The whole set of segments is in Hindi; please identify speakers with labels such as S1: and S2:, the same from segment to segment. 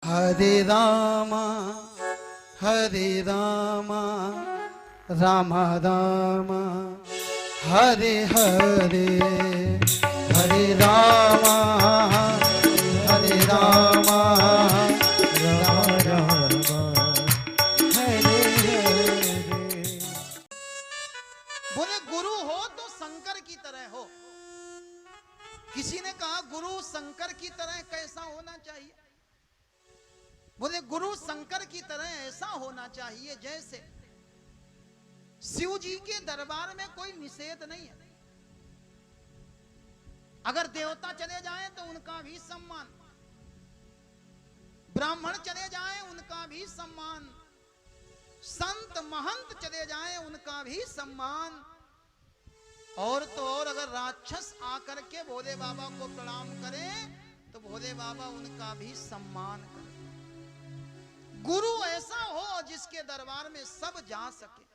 S1: हरे रामा राम राम हरे हरे, हरे रामा राम राम हरे हरे।
S2: बोले गुरु हो तो शंकर की तरह हो। किसी ने कहा गुरु शंकर की तरह कैसा होना चाहिए? बोले गुरु शंकर की तरह ऐसा होना चाहिए जैसे शिव जी के दरबार में कोई निषेध नहीं है। अगर देवता चले जाएं तो उनका भी सम्मान, ब्राह्मण चले जाएं उनका भी सम्मान, संत महंत चले जाएं उनका भी सम्मान, और तो और अगर राक्षस आकर के भोले बाबा को प्रणाम करें तो भोले बाबा उनका भी सम्मान करें। गुरु ऐसा हो जिसके दरबार में सब जा सके।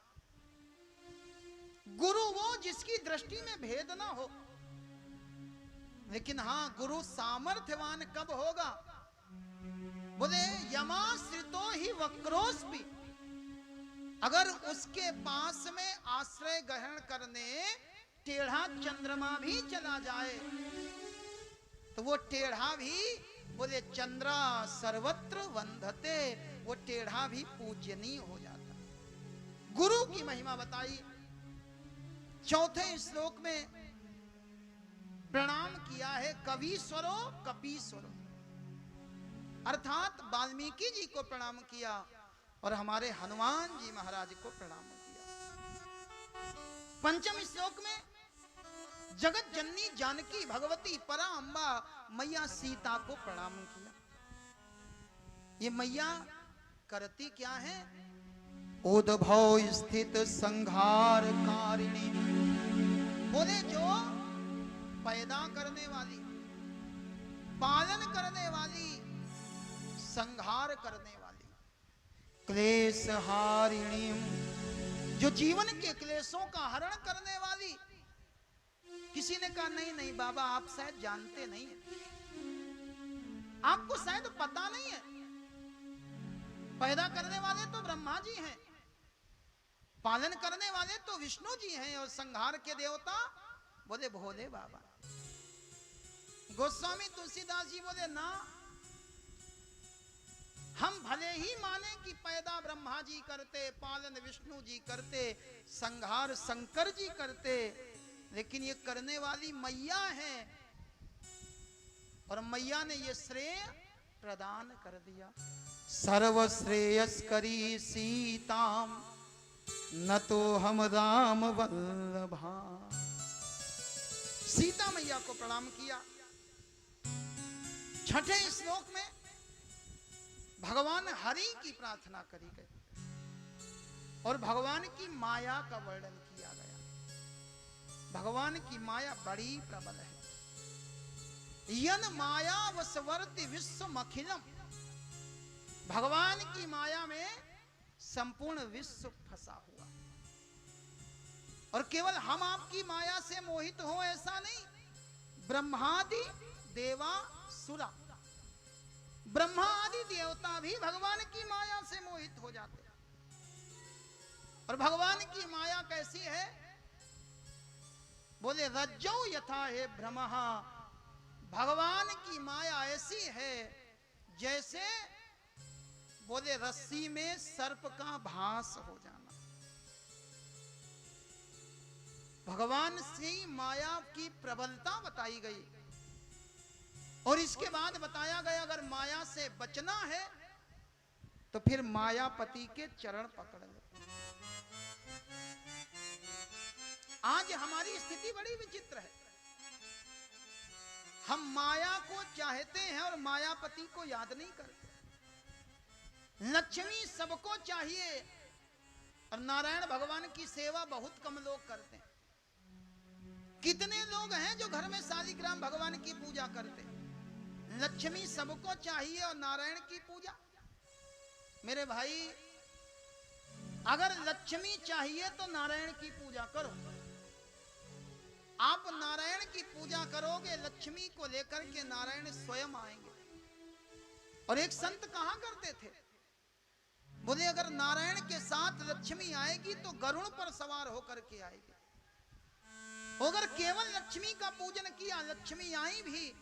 S2: गुरु वो जिसकी दृष्टि में भेद ना हो। लेकिन हां, गुरु सामर्थ्यवान कब होगा? बोले यमाश्रितो ही वक्रोस्पि, अगर उसके पास में आश्रय ग्रहण करने टेढ़ा चंद्रमा भी चला जाए तो वो टेढ़ा भी, बोले चंद्रा सर्वत्र वंदते, वो टेढ़ा भी पूजनीय हो जाता। गुरु की महिमा बताई। चौथे श्लोक में प्रणाम किया है कवीश्वरो कपीश्वरो, अर्थात वाल्मीकि जी को प्रणाम किया और हमारे हनुमान जी महाराज को प्रणाम किया। पंचम श्लोक में जगत जननी जानकी भगवती परा अम्बा मैया सीता को प्रणाम किया। ये मैया करती क्या है? उद्भव स्थित संहार कारिणी, बोले जो पैदा करने वाली, पालन करने वाली, संहार करने वाली, क्लेश हारिणी, जो जीवन के क्लेशों का हरण करने वाली। किसी ने कहा नहीं नहीं बाबा, आप शायद जानते नहीं है, आपको शायद पता नहीं है, पैदा करने वाले तो ब्रह्मा जी हैं, पालन करने वाले तो विष्णु जी हैं, और संहार के देवता बोले भोले बाबा। गोस्वामी तुलसीदास जी बोले ना, हम भले ही माने कि पैदा ब्रह्मा जी करते, पालन विष्णु जी करते, संहार शंकर जी करते, लेकिन ये करने वाली मैया है, और मैया ने ये श्रेय प्रदान कर दिया। सर्व श्रेयस्करी सीताम न तो हम राम वल्लभा, सीता मैया को प्रणाम किया। छठे श्लोक में भगवान हरि की प्रार्थना करी गई और भगवान की माया का वर्णन किया गया। भगवान की माया बड़ी प्रबल है। यन माया वसवर्ति विश्व अखिलम, भगवान की माया में संपूर्ण विश्व फंसा हुआ, और केवल हम आपकी माया से मोहित हो ऐसा नहीं, ब्रह्मादि देवा सुरा, ब्रह्मा आदि देवता भी भगवान की माया से मोहित हो जाते हैं। और भगवान की माया कैसी है? बोले रज्जौ यथा है भ्रमः, भगवान की माया ऐसी है जैसे बोले रस्सी में सर्प का भास हो जाना। भगवान से माया की प्रबलता बताई गई, और इसके बाद बताया गया अगर माया से बचना है तो फिर मायापति के चरण पकड़ लो। आज हमारी स्थिति बड़ी विचित्र है। हम माया को चाहते हैं और मायापति को याद नहीं करते। लक्ष्मी सबको चाहिए और नारायण भगवान की सेवा बहुत कम लोग करते हैं। कितने लोग हैं जो घर में शालिग्राम भगवान की पूजा करते हैं? लक्ष्मी सबको चाहिए और नारायण की पूजा। मेरे भाई, अगर लक्ष्मी चाहिए तो नारायण की पूजा करो। आप नारायण की पूजा करोगे, लक्ष्मी को लेकर के नारायण स्वयं आएंगे। और एक संत कहा करते थे, बोले अगर नारायण के साथ लक्ष्मी आएगी तो गरुड़ पर सवार होकर के आएगी, अगर केवल लक्ष्मी का पूजन किया, लक्ष्मी आई भी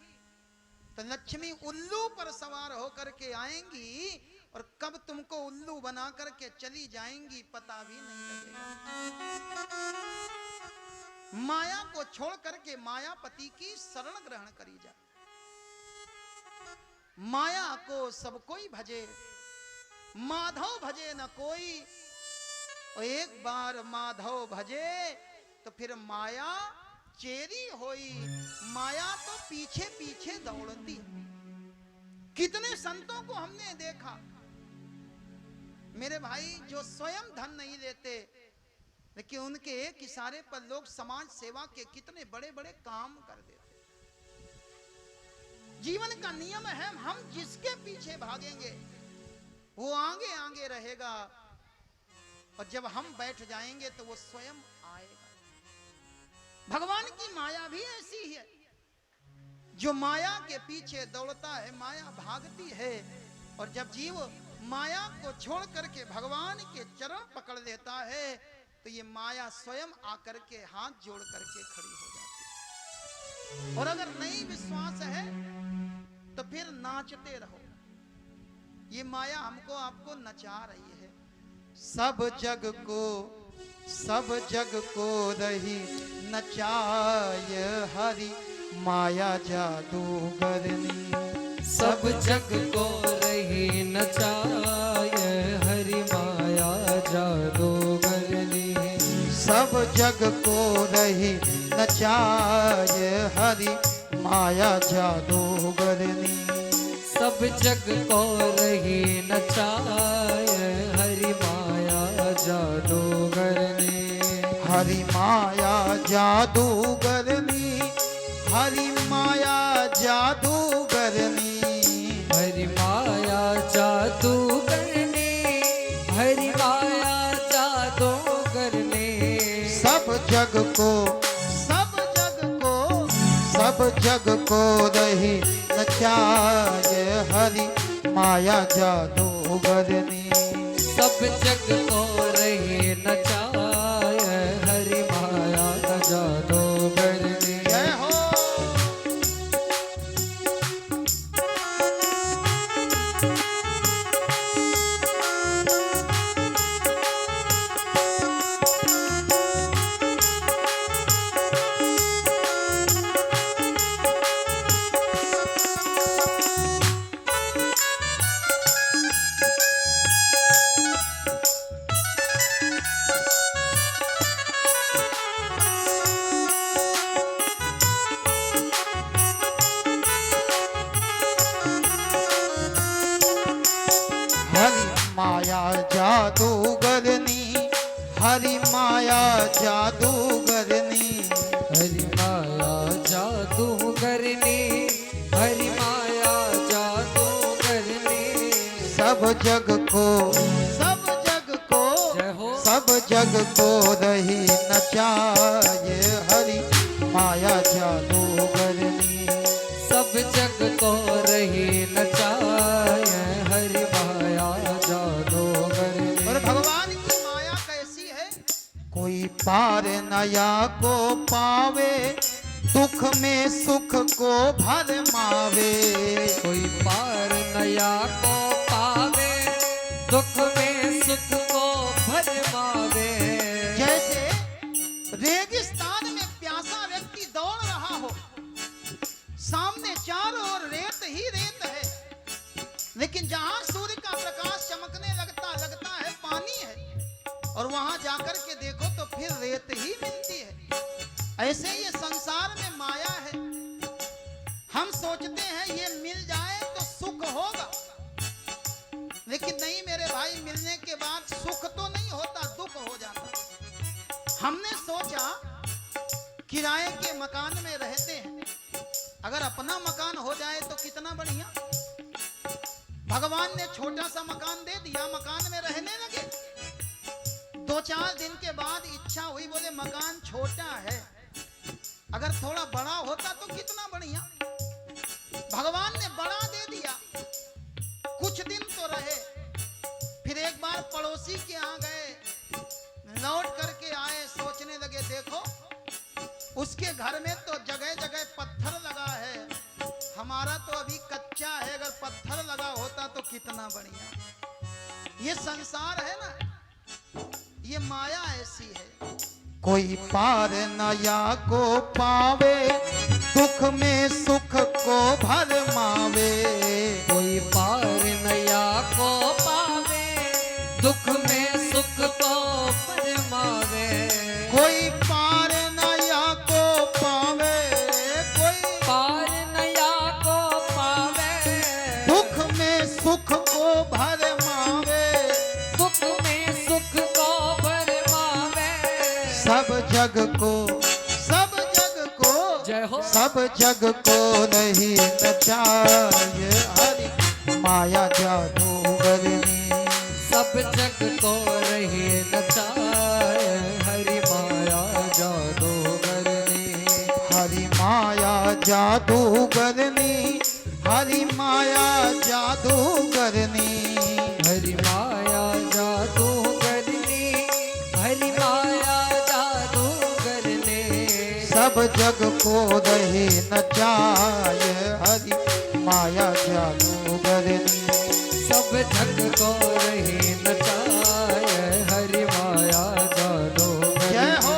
S2: तो लक्ष्मी उल्लू पर सवार होकर के आएंगी और कब तुमको उल्लू बना करके चली जाएंगी पता भी नहीं लगेगा। माया को छोड़ करके मायापति की शरण ग्रहण करी जाए। माया को सब कोई भजे, माधव भजे न कोई, और एक बार माधव भजे तो फिर माया चेरी होई। माया तो पीछे पीछे दौड़ती। कितने संतों को हमने देखा मेरे भाई जो स्वयं धन नहीं लेते, लेकिन उनके एक इशारे पर लोग समाज सेवा के कितने बड़े बड़े काम कर देते। जीवन का नियम है, हम जिसके पीछे भागेंगे वो आगे आगे रहेगा, और जब हम बैठ जाएंगे तो वो स्वयं आएगा। भगवान की माया भी ऐसी है, जो माया के पीछे दौड़ता है, माया भागती है, और जब जीव माया को छोड़ करके भगवान के चरण पकड़ लेता है तो ये माया स्वयं आकर के हाथ जोड़ करके खड़ी हो जाती है। और अगर नहीं विश्वास है तो फिर नाचते रहो, ये माया हमको आपको नचा रही है। सब जग को रही नचाय हरि माया जादूगरनी।
S3: सब जग को रही नचाय हरि माया जादूगरनी।
S1: सब जग को रही नचाय हरि माया जादूगरनी।
S3: सब जग को रही नचाय हरि माया जादूगरनी।
S1: हरि माया जादूगरनी, हरि माया जादूगरनी।
S3: हरि माया जादूगरनी, हरि माया जादूगरनी।
S1: सब जग को रही नचाय हरि माया जादूगरनी।
S3: सब जग को रही नचाय हरि माया जादूगरनी।
S1: जय हो। माया जादूगरनी, हरि माया जादूगरनी।
S3: हरि माया जादूगरनी, हरि माया जादूगरनी।
S1: सब जग को
S3: जय हो।
S1: सब जग को रही नचाय हरि माया जादूगरनी।
S3: सब जग को रही नचाय हरि माया जादूगरनी।
S2: और भगवान की माया कैसी है?
S1: कोई पार नया को पावे, दुख में सुख को भरमावे।
S3: कोई पार नया को पावे, दुख में सुख को भरमावे।
S2: जैसे रेगिस्तान में प्यासा व्यक्ति दौड़ रहा हो, सामने चारों ओर रेत ही रेत है, लेकिन जहां सूर्य का प्रकाश चमकने लगता है पानी है, और वहां जाकर के देखो तो फिर रेत ही मिलती है। ऐसे ये संसार में माया है। हम सोचते हैं ये मिल जाए तो सुख होगा, लेकिन नहीं मेरे भाई, मिलने के बाद सुख तो नहीं होता, दुख हो जाता। हमने सोचा किराए के मकान में रहते हैं, अगर अपना मकान हो जाए तो कितना बढ़िया। भगवान ने छोटा सा मकान दे दिया, मकान में रहने लगे। 2-4 दिन के बाद इच्छा हुई, बोले मकान छोटा है, अगर थोड़ा बड़ा होता तो कितना बढ़िया। भगवान ने बड़ा दे दिया, कुछ दिन तो रहे, फिर एक बार पड़ोसी के यहाँ गए, लौट करके आए, सोचने लगे देखो उसके घर में तो जगह जगह पत्थर लगा है, हमारा तो अभी कच्चा है, अगर पत्थर लगा होता तो कितना बढ़िया। ये संसार है ना, ये माया ऐसी है।
S1: कोई पार नया को पावे, दुख में सुख को भरमावे।
S3: कोई पार नया को पावे, दुख में सुख को फरमावे।
S1: कोई पार नया को पावे, कोई
S3: पार नया को पावे,
S1: दुख में सुख को भरमावे।
S3: दुख में सुख को फरमावे।
S1: सब जग को
S3: जय हो।
S1: सब जग को नहीं नचाए हरि माया जादूगरनी।
S3: सब जग को रही नचाए हरि माया जादूगरनी।
S1: हरि माया जादूगरनी, हरि माया जादूगरनी।
S3: हरि माया जादूगरनी, हरि माया जादूगरनी।
S1: सब जग को रही नचाए हरि माया जादूगरनी।
S3: सब जग को रही नचाए हरि माया जादूगरनी।
S2: जय हो।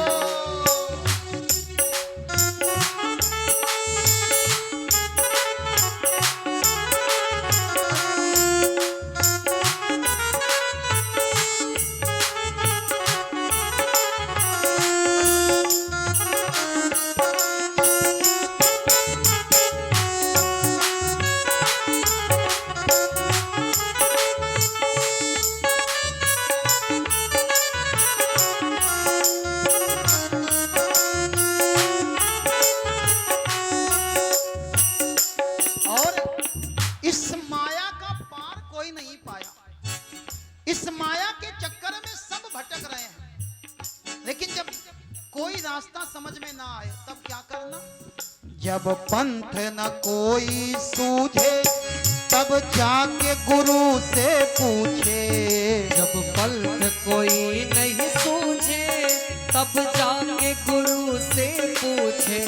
S1: जब पंथ न कोई सूझे तब जाके गुरु से पूछे।
S3: जब पंथ कोई नहीं सूझे तब जाके गुरु से पूछे।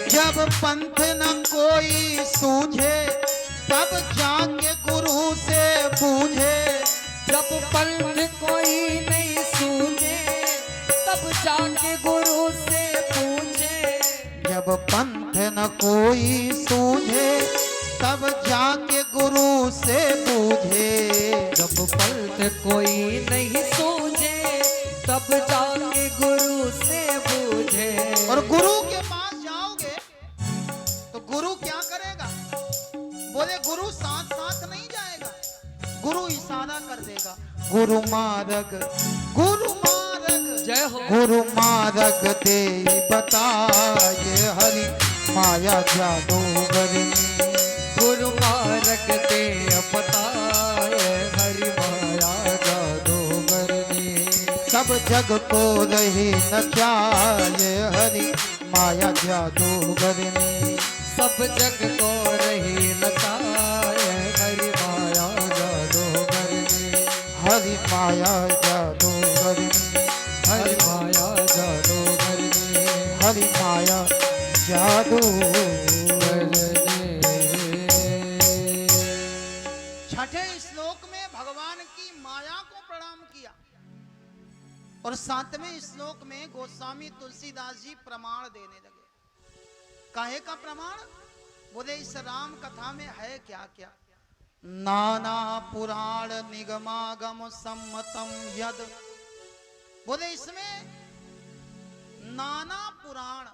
S1: जब पंथ न कोई सूझे तब जाके गुरु से पूछे।
S3: जब पंथ कोई नहीं सूझे तब जाके गुरु से पूछे।
S1: जब पंथ न कोई सूझे तब जाके गुरु से पूछे।
S3: जब पंथ कोई नहीं सूझे तब जाके गुरु से पूछे।
S2: और गुरु के पास जाओगे तो गुरु क्या करेगा? बोले गुरु साथ साथ नहीं जाएगा, गुरु इशारा कर देगा।
S1: गुरु मार्ग, गुरु मार्ग,
S3: जय हो।
S1: गुरु मार्ग दे बताए हरि माया जादूगरनी।
S3: गुरु मार्ग दे बताए हरि माया जादूगरनी।
S1: सब जग को रही नचाए हरि माया जादूगरनी।
S3: सब जग को रही नचाए हरि माया जादूगरनी।
S1: हरि माया जादूगरनी।
S3: हरि माया जादूगरनी।
S1: हरि माया जादूगरनी।
S2: छठे श्लोक में भगवान की माया को प्रणाम किया और सातवें श्लोक में गोस्वामी तुलसीदास जी प्रमाण देने लगे। काहे का प्रमाण? बोले इस राम कथा में है क्या क्या?
S1: नाना पुराण निगमागम सम्मतम यद।
S2: बोले इसमें नाना पुराण,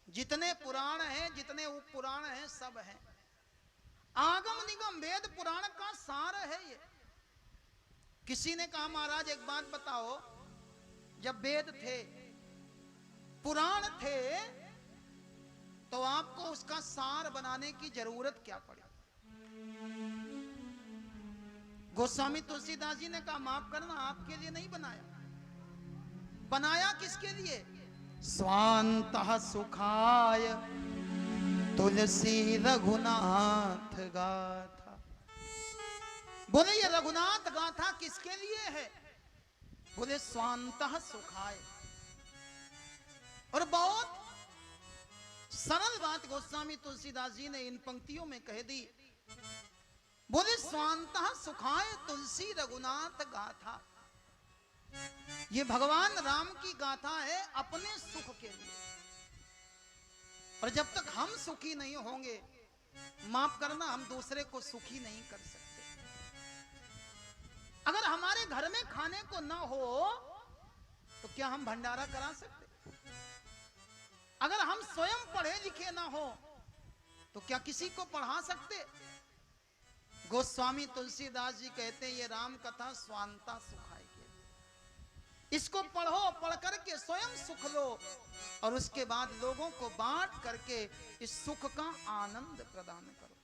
S2: जितने पुराण हैं, जितने उप पुराण हैं, सब हैं। आगम निगम वेद पुराण का सार है ये। किसी ने कहा महाराज एक बात बताओ, जब वेद थे, पुराण थे, तो आपको उसका सार बनाने की जरूरत क्या पड़ी? गोस्वामी तुलसीदास जी ने कहा माफ करना, आपके लिए नहीं बनाया। बनाया किसके लिए?
S1: स्वांतः सुखाय तुलसी रघुनाथ गाथा।
S2: बोले ये रघुनाथ गाथा किसके लिए है? बोले स्वांतः सुखाय। और बहुत सरल बात गोस्वामी तुलसीदास जी ने इन पंक्तियों में कह दी। बोले स्वांतः सुखाय तुलसी रघुनाथ गाथा। ये भगवान राम की गाथा है अपने सुख के लिए। और जब तक हम सुखी नहीं होंगे, माफ करना, हम दूसरे को सुखी नहीं कर सकते। अगर हमारे घर में खाने को ना हो तो क्या हम भंडारा करा सकते? अगर हम स्वयं पढ़े लिखे ना हो तो क्या किसी को पढ़ा सकते? गोस्वामी तुलसीदास जी कहते हैं ये राम कथा स्वांता सुखाय के। इसको पढ़ो, पढ़ करके स्वयं सुख लो और उसके बाद लोगों को बांट करके इस सुख का आनंद प्रदान करो।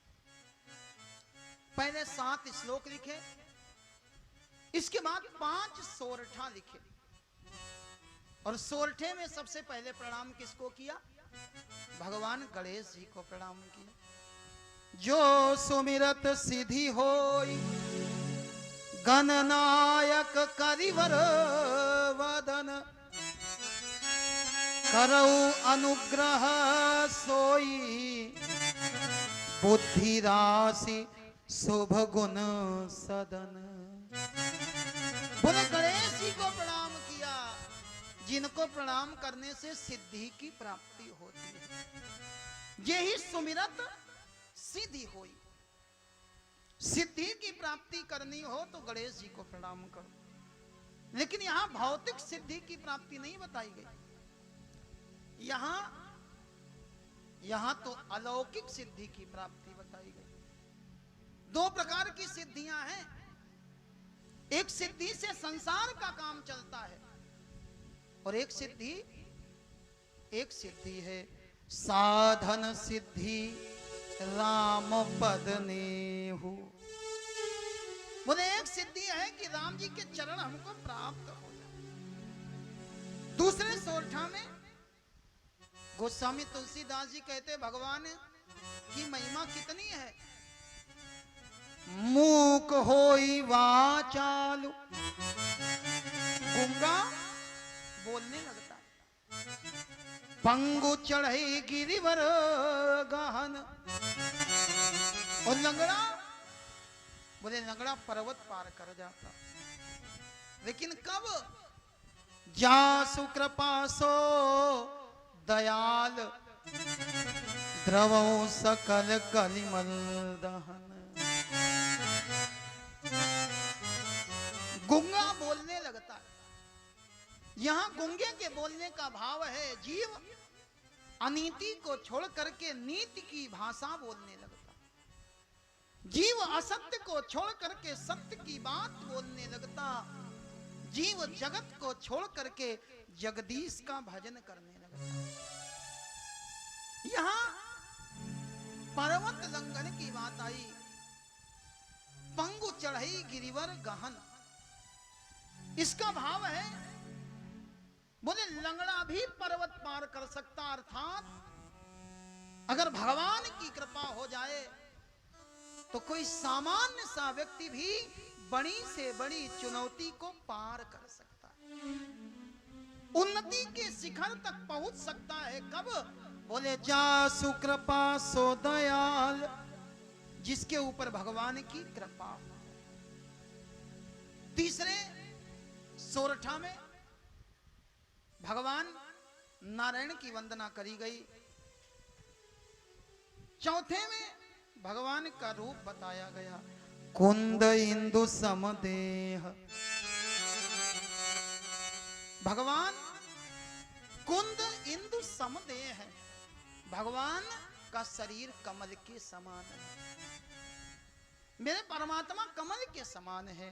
S2: पहले 7 श्लोक लिखे, इसके बाद 5 सोरठा लिखे। और सोरठे में सबसे पहले प्रणाम किसको किया? भगवान गणेश जी को प्रणाम किया।
S1: जो सुमिरत सिद्धि होई, गणनायक करिवर वदन, करऊ अनुग्रह सोई, बुद्धि राशि शुभ गुण सदन।
S2: बोले गणेश जी को प्रणाम किया, जिनको प्रणाम करने से सिद्धि की प्राप्ति होती है। यही सुमिरत सिद्धि होई। सिद्धि की प्राप्ति करनी हो तो गणेश जी को प्रणाम करो। लेकिन यहां भौतिक सिद्धि की प्राप्ति नहीं बताई गई, यहां तो अलौकिक सिद्धि की प्राप्ति बताई गई। 2 प्रकार की सिद्धियां हैं। एक सिद्धि से संसार का काम चलता है और एक सिद्धि है साधन सिद्धि राम पद नेहु। बोले एक सिद्धि है कि राम जी के चरण हमको प्राप्त हो जाए। दूसरे सोरठा में गोस्वामी तुलसीदास जी कहते भगवान की महिमा कितनी है।
S1: मूक होई वाचालु,
S2: गूंगा बोलने लगता है।
S1: पंगु चढ़ई गिरिवर गहन,
S2: और लंगड़ा, बोले लंगड़ा पर्वत पार कर जाता। लेकिन कब?
S1: जासु कृपा सो दयाल, द्रवौ सकल कलिमल दहन।
S2: गूंगा बोलने लगता है। यहां गूंगे के बोलने का भाव है जीव अनीति को छोड़ करके नीति की भाषा बोलने लगता। जीव असत्य को छोड़ करके सत्य की बात बोलने लगता। जीव जगत को छोड़ करके जगदीश का भजन करने लगता। यहां पर्वत लंघन की बात आई। पंगु चढ़ई गिरिवर गहन, इसका भाव है बोले लंगड़ा भी पर्वत पार कर सकता। अर्थात अगर भगवान की कृपा हो जाए तो कोई सामान्य सा व्यक्ति भी बड़ी से बड़ी चुनौती को पार कर सकता है, उन्नति के शिखर तक पहुंच सकता है। कब?
S1: बोले जासु कृपा सो दयाल,
S2: जिसके ऊपर भगवान की कृपा हो। तीसरे सोरठा में भगवान नारायण की वंदना करी गई। चौथे में भगवान का रूप बताया गया।
S1: कुंद इंदु समदेह,
S2: भगवान कुंद इंदु समदेह है। भगवान का शरीर कमल के समान है। मेरे परमात्मा कमल के समान है।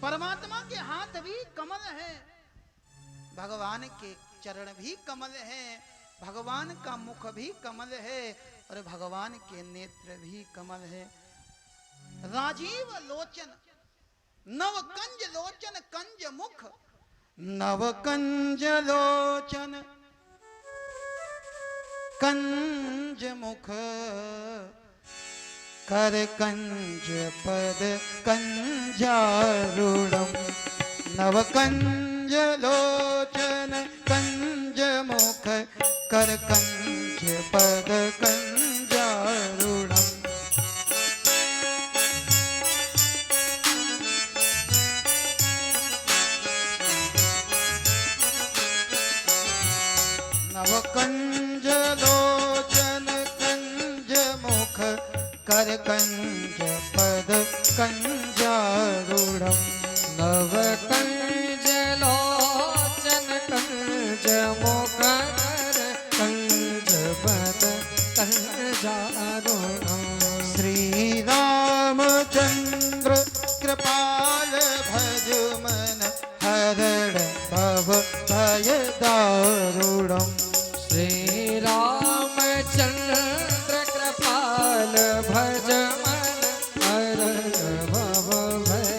S2: परमात्मा के हाथ भी कमल है, भगवान के चरण भी कमल है, भगवान का मुख भी कमल है और भगवान के नेत्र भी कमल है। राजीव लोचन नव कंज लोचन कंज मुख,
S1: नव कंज लोचन कंज मुख, कर कंज पद कंजारूढ़म नव कंज लोचन कंज मुख कर कंज पद कंजारूढ़म नव कंज लोचन कंज मुख कर कंज पद कंजारूढ़म
S3: नव कंज लोचन कंज मुख कर कंज पद कंजारूढ़म
S1: श्री रामचंद्र कृपाल भज मन हरण भव भय दारुणम
S3: श्री रामचंद्र कृपाल भज मन हरण भव भय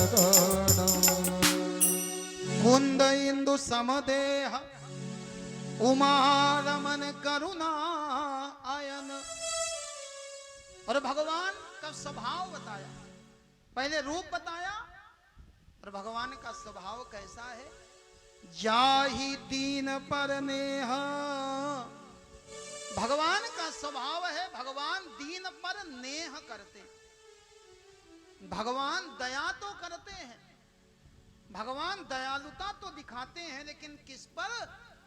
S3: दारुणम
S1: कुंद इंदु समदेह उमा रमन करुणा आयन। और भगवान का स्वभाव बताया, पहले रूप बताया और भगवान का स्वभाव कैसा है। जाहि दीन पर नेह, भगवान का स्वभाव है, भगवान दीन पर नेह करते, भगवान दया तो करते हैं, भगवान दयालुता तो दिखाते हैं, लेकिन किस पर?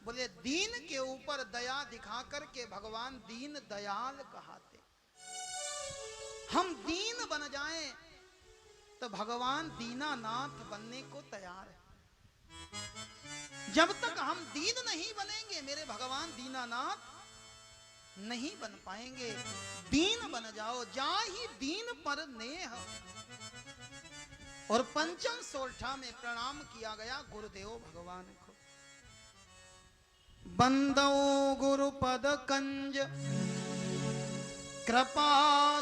S1: बोले दीन के ऊपर दया दिखा करके भगवान दीन दयाल कहाते। हम दीन बन जाएं तो भगवान दीनानाथ बनने को तैयार है। जब तक हम दीन नहीं बनेंगे मेरे भगवान दीनानाथ नहीं बन पाएंगे। दीन बन जाओ, जाहि दीन पर नेह। और पंचम सोरठा में प्रणाम किया गया गुरुदेव भगवान को। बंदो गुरुपद कंज कृपा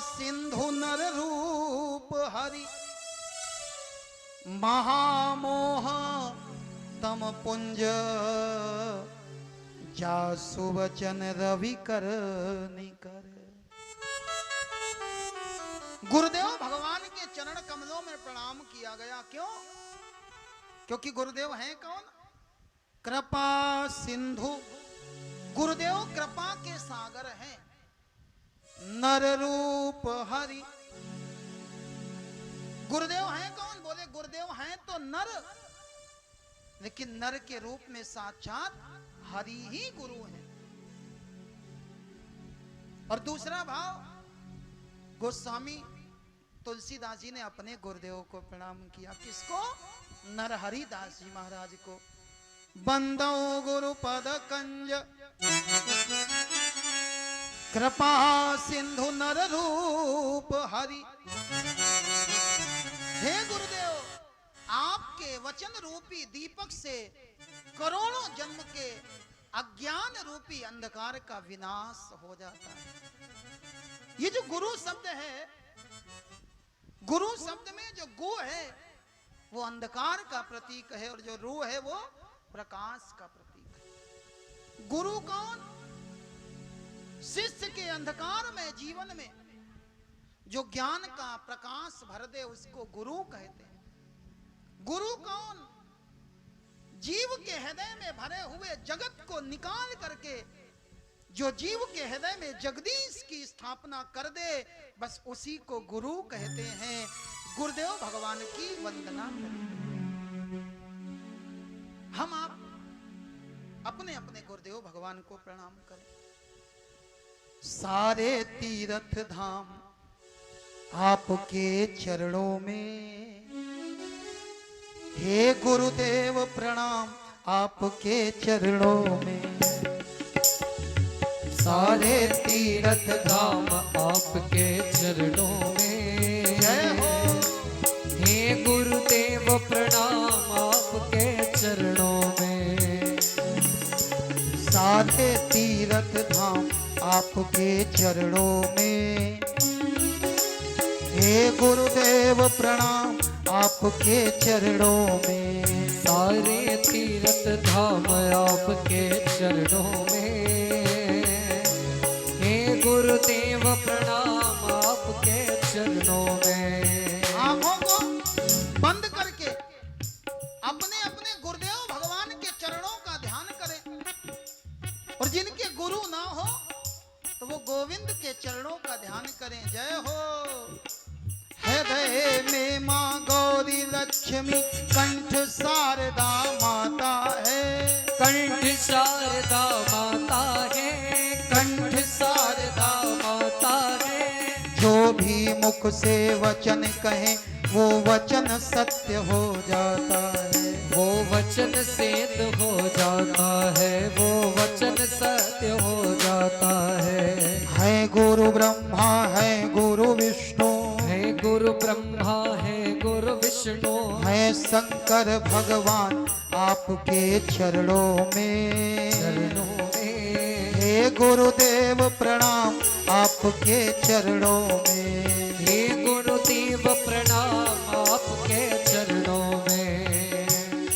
S1: सिंधु नर रूप हरि महामोह तम पुंज जासु वचन रवि कर निकर। गुरुदेव भगवान के चरण कमलों में प्रणाम किया गया। क्यों? क्योंकि गुरुदेव हैं कौन? कृपा सिंधु। गुरुदेव कृपा के सागर हैं। नर रूप हरि। गुरुदेव हैं कौन? बोले गुरुदेव हैं तो नर, लेकिन नर के रूप में साक्षात हरि ही गुरु हैं। और दूसरा भाव, गोस्वामी तुलसीदास जी ने अपने गुरुदेव को प्रणाम किया। किसको? नरहरि दास जी महाराज को। बंदो गुरु पद कंज कृपा सिंधु नर रूप हरि। हे गुरुदेव, आपके वचन रूपी दीपक से करोड़ों जन्म के अज्ञान रूपी अंधकार का विनाश हो जाता है। ये जो गुरु शब्द है, गुरु शब्द में जो गु है वो अंधकार का प्रतीक है, और जो रू है वो प्रकाश का प्रतीक है। गुरु कौन? शिष्य के अंधकार में जीवन में जो ज्ञान का प्रकाश भर दे उसको गुरु कहते हैं। गुरु कौन? जीव के हृदय में भरे हुए जगत को निकाल करके जो जीव के हृदय में जगदीश की स्थापना कर दे, बस उसी को गुरु कहते हैं। गुरुदेव भगवान की वंदना करें। हम आप अपने अपने गुरुदेव भगवान को प्रणाम करें। सारे तीर्थ धाम आपके चरणों में, हे गुरुदेव प्रणाम आपके चरणों में।
S3: सारे तीर्थ धाम आपके चरणों में,
S1: जय हो।
S3: हे गुरुदेव प्रणाम आपके चरणों में।
S1: सारे तीर्थ धाम आपके चरणों में, हे गुरुदेव प्रणाम आपके चरणों में।
S3: सारे तीर्थ धाम आपके चरणों में, हे गुरुदेव प्रणाम
S2: लक्ष्मी कंठ शारदा माता है,
S3: कंठ शारदा माता है, कंठ शारदा माता है।
S2: जो भी मुख से वचन कहे वो वचन सत्य हो जाता है,
S3: वो वचन सिद्ध हो जाता है, वो वचन सत्य हो जाता है
S2: गुरु ब्रह्मा है गुरु विष्णु,
S3: है गुरु ब्रह्मा है गुरु विष्णु,
S2: है शंकर भगवान आपके चरणों में,
S3: चरणों में।
S2: हे गुरुदेव प्रणाम आपके चरणों में,
S3: हे गुरुदेव प्रणाम आपके चरणों में।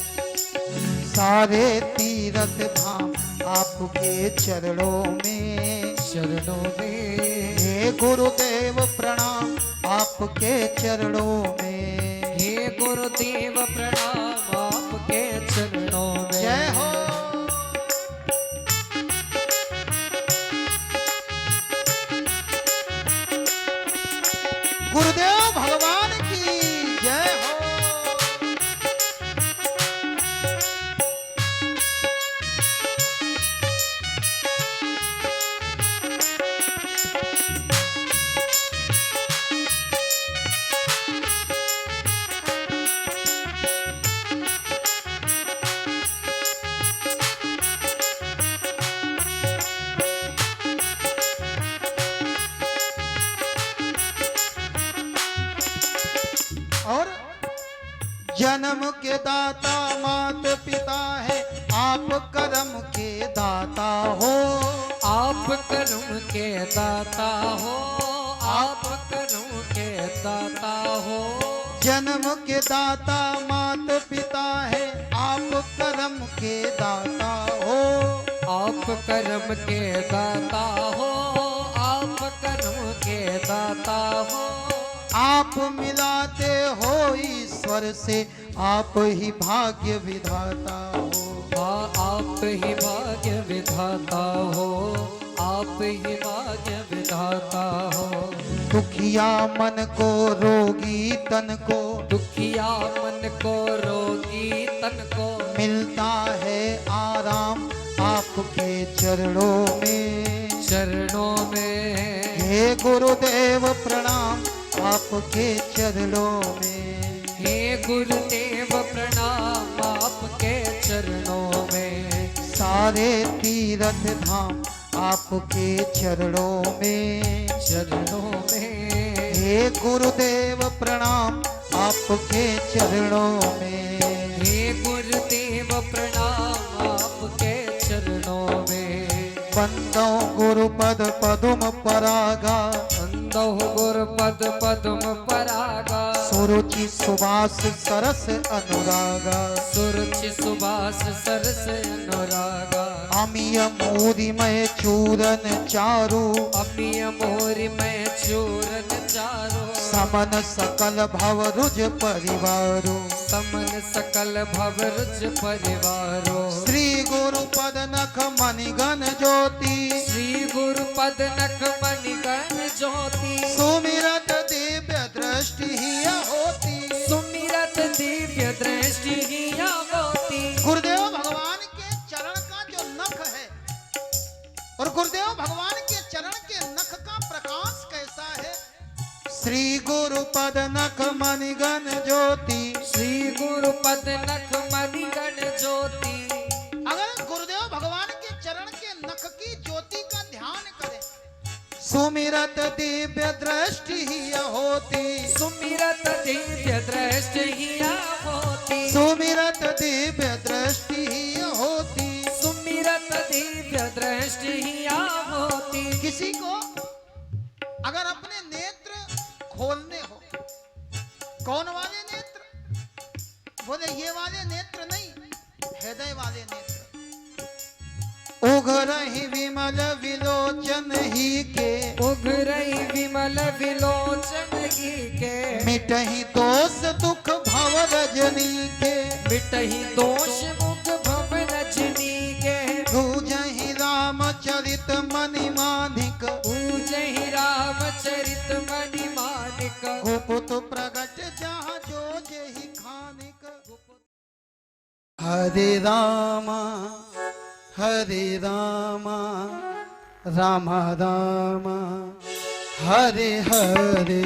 S2: सारे तीर्थ धाम आपके चरणों में,
S3: चरणों में।
S2: हे गुरुदेव प्रणाम आपके चरणों में,
S3: हे गुरुदेव प्रणाम आपके चरणों में।
S2: जय हो। गुरुदेव भगवान की जय हो। और जन्म के दाता मात पिता है, आप कर्म के दाता हो,
S3: आप कर्म के दाता हो, आप कर्म के दाता हो।
S2: जन्म के दाता मात पिता है, आप कर्म के दाता हो,
S3: आप कर्म के दाता हो, आप कर्म के दाता हो।
S2: आप मिलाते हो ईश्वर से, आप ही भाग्य विधाता हो,
S3: हाँ आप ही भाग्य विधाता हो, आप ही भाग्य विधाता हो।
S2: दुखिया मन को रोगी तन को,
S3: दुखिया मन को रोगी तन को,
S2: मिलता है आराम आपके चरणों में,
S3: चरणों में।
S2: हे गुरुदेव प्रणाम आपके चरणों में,
S3: हे गुरुदेव प्रणाम आपके चरणों में।
S2: सारे तीर्थ धाम आपके चरणों में,
S3: चरणों में।
S2: हे गुरुदेव प्रणाम आपके चरणों में,
S3: हे गुरुदेव प्रणाम आपके चरणों में।
S2: बंदो गुरुपद पदुम परागा,
S3: बंदो गुरुपद पद्म परागा,
S2: सुरुचि सुबास सरस अनुरागा,
S3: सुरुचि सुबास सरस अनुरागा।
S2: अमिय मोदिमय चूरन चारु,
S3: अमिय मोरि में चूरन चारो,
S2: समन सकल भव रुज परिवारो,
S3: समन सकल भवरुज परिवारो।
S2: श्री गुरुपद नख मणिगण ज्योति,
S3: श्री गुरुपद नख मणिगण ज्योति,
S2: सुमिरत दिव्य दृष्टि ही होती,
S3: सुमिरत दिव्य दृष्टि ही होती।
S2: गुरुदेव भगवान के चरण का जो नख है, और गुरुदेव भगवान के चरण के नख का प्रकाश कैसा है। श्री गुरुपद नख मणिगण ज्योति,
S3: श्री गुरुपद नख मणिगण ज्योति।
S2: अगर गुरुदेव भगवान के चरण के नख की ज्योति का ध्यान करें, सुमिरत दिव्य दृष्टि ही होती,
S3: सुमिरत दिव्य दृष्टि ही होती,
S2: सुमिरत दिव्य दृष्टि ही होती,
S3: सुमिरत दिव्य दृष्टि ही होती।
S2: किसी को अगर अपने नेत्र खोलने हो, कौन वाले नेत्र? बोले ये वाले नेत्र नहीं, हृदय वाले नेत्र। उघरहि विमल विलोचन ही के,
S3: उघरहि विमल विलोचन ही के,
S2: मिटहि दोष दुख भव रजनी के,
S3: मिटहि दोष मुख भव रजनी के।
S2: पूजहि रामचरित मणि मानिक,
S3: पूजहि रामचरित मणि मानिक।
S2: गुप्त प्रगट जहाँ जो जेहि खानिक। हरे रामा राम राम हरे हरे